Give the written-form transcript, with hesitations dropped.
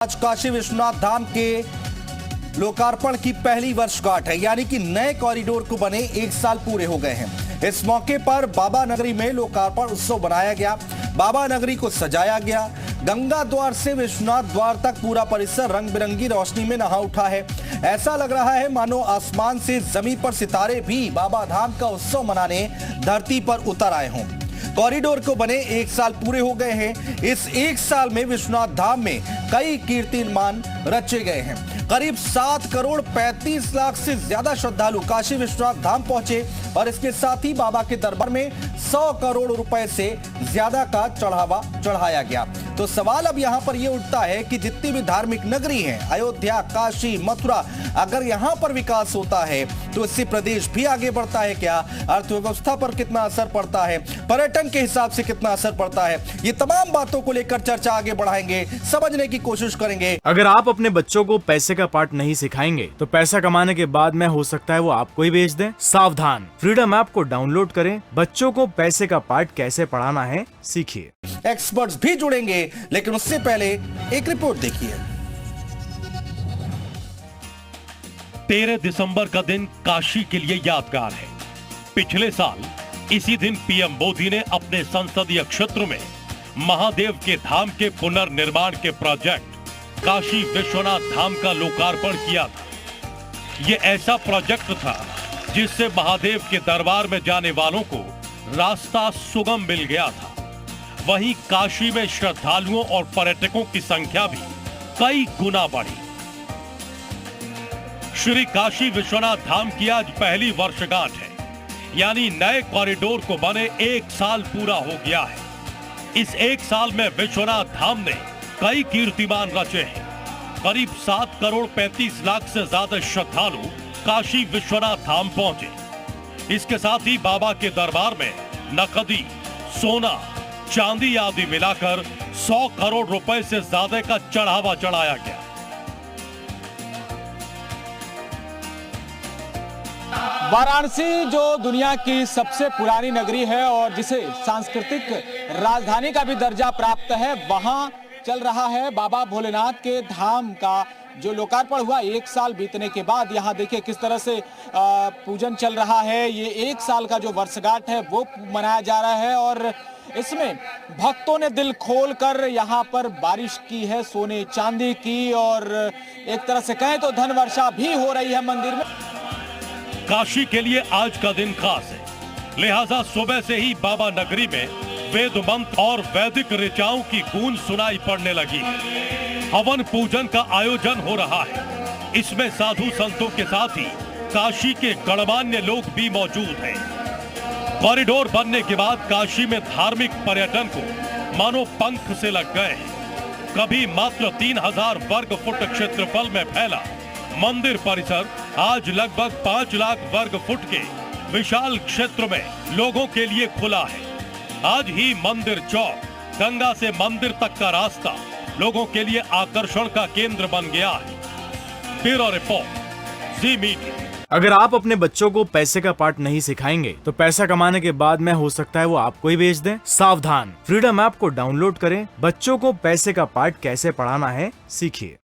आज काशी विश्वनाथ धाम के लोकार्पण की पहली वर्षगांठ है, यानी कि नए कॉरिडोर को बने 1 साल पूरे हो गए हैं। इस मौके पर बाबा नगरी में लोकार्पण उत्सव बनाया गया। बाबा नगरी को सजाया गया। गंगा द्वार से विश्वनाथ द्वार तक पूरा परिसर रंग बिरंगी रोशनी में नहा उठा है। ऐसा लग रहा है मानो आसमान से जमीन पर सितारे भी बाबा धाम का उत्सव मनाने धरती पर उतर आए हों। कॉरिडोर को बने 1 साल पूरे हो गए हैं। इस 1 साल में विश्वनाथ धाम में कई कीर्तिमान रचे गए हैं। करीब 7 करोड़ 35 लाख से ज्यादा श्रद्धालु काशी विश्वनाथ धाम पहुंचे और इसके साथ ही बाबा के दरबार में 100 करोड़ रुपए से ज्यादा का चढ़ावा चढ़ाया गया। तो सवाल अब यहां पर यह उठता है कि जितनी भी धार्मिक नगरी हैं, अयोध्या, काशी, मथुरा, अगर यहां पर विकास होता है तो इससे प्रदेश भी आगे बढ़ता है क्या? अर्थव्यवस्था पर कितना असर पड़ता है? पर्यटन के हिसाब से कितना असर पड़ता है? ये तमाम बातों को लेकर चर्चा आगे बढ़ाएंगे, समझने की कोशिश करेंगे। अगर आप अपने बच्चों को पैसे का पाठ नहीं सिखाएंगे तो पैसा कमाने के बाद में हो सकता है वो आपको ही बेच दें। सावधान, फ्रीडम ऐप को डाउनलोड करें। बच्चों को पैसे का पाठ कैसे पढ़ाना है सीखिए। एक्सपर्ट्स भी जुड़ेंगे, लेकिन उससे पहले एक रिपोर्ट देखिए। 13 दिसंबर का दिन काशी के लिए यादगार है। पिछले साल इसी दिन पीएम मोदी ने अपने संसदीय क्षेत्र में महादेव के धाम के पुनर्निर्माण के प्रोजेक्ट काशी विश्वनाथ धाम का लोकार्पण किया था। यह ऐसा प्रोजेक्ट था जिससे महादेव के दरबार में जाने वालों को रास्ता सुगम मिल गया था। वहीं काशी में श्रद्धालुओं और पर्यटकों की संख्या भी कई गुना बढ़ी। श्री काशी विश्वनाथ धाम की आज पहली वर्षगांठ है, यानी नए कॉरिडोर को बने 1 साल पूरा हो गया है। इस 1 साल में विश्वनाथ धाम ने कई कीर्तिमान रचे हैं। करीब 7 करोड़ 35 लाख से ज्यादा श्रद्धालु काशी विश्वनाथ धाम पहुंचे। इसके साथ ही बाबा के दरबार में नकदी, सोना, चांदी आदि मिलाकर 100 करोड़ रुपए से ज्यादा का चढ़ावा चढ़ाया गया। वाराणसी जो दुनिया की सबसे पुरानी नगरी है और जिसे सांस्कृतिक राजधानी का भी दर्जा प्राप्त है, वहां चल रहा है बाबा भोलेनाथ के धाम का जो लोकार्पण हुआ 1 साल बीतने के बाद। यहाँ देखिए किस तरह से पूजन चल रहा है। ये 1 साल का जो वर्षगांठ है वो मनाया जा रहा है और इसमें भक्तों ने दिल खोल कर यहाँ पर बारिश की है, सोने चांदी की, और एक तरह से कहें तो धन वर्षा भी हो रही है मंदिर में। काशी के लिए आज का दिन खास है, लिहाजा सुबह से ही बाबा नगरी में वेद मंत्र और वैदिक ऋचाओं की गूंज सुनाई पड़ने लगी। हवन पूजन का आयोजन हो रहा है। इसमें साधु संतों के साथ ही काशी के गणमान्य लोग भी मौजूद हैं। कॉरिडोर बनने के बाद काशी में धार्मिक पर्यटन को मानो पंख से लग गए। कभी मात्र 3000 वर्ग फुट क्षेत्रफल में फैला मंदिर परिसर आज लगभग 5 लाख वर्ग फुट के विशाल क्षेत्र में लोगों के लिए खुला है। आज ही मंदिर चौक, गंगा से मंदिर तक का रास्ता लोगों के लिए आकर्षण का केंद्र बन गया है। ब्यूरो रिपोर्ट, जी मीडिया। अगर आप अपने बच्चों को पैसे का पाठ नहीं सिखाएंगे तो पैसा कमाने के बाद में हो सकता है वो आपको ही बेच दें। सावधान, फ्रीडम ऐप को डाउनलोड करें। बच्चों को पैसे का पाठ कैसे पढ़ाना है सीखिए।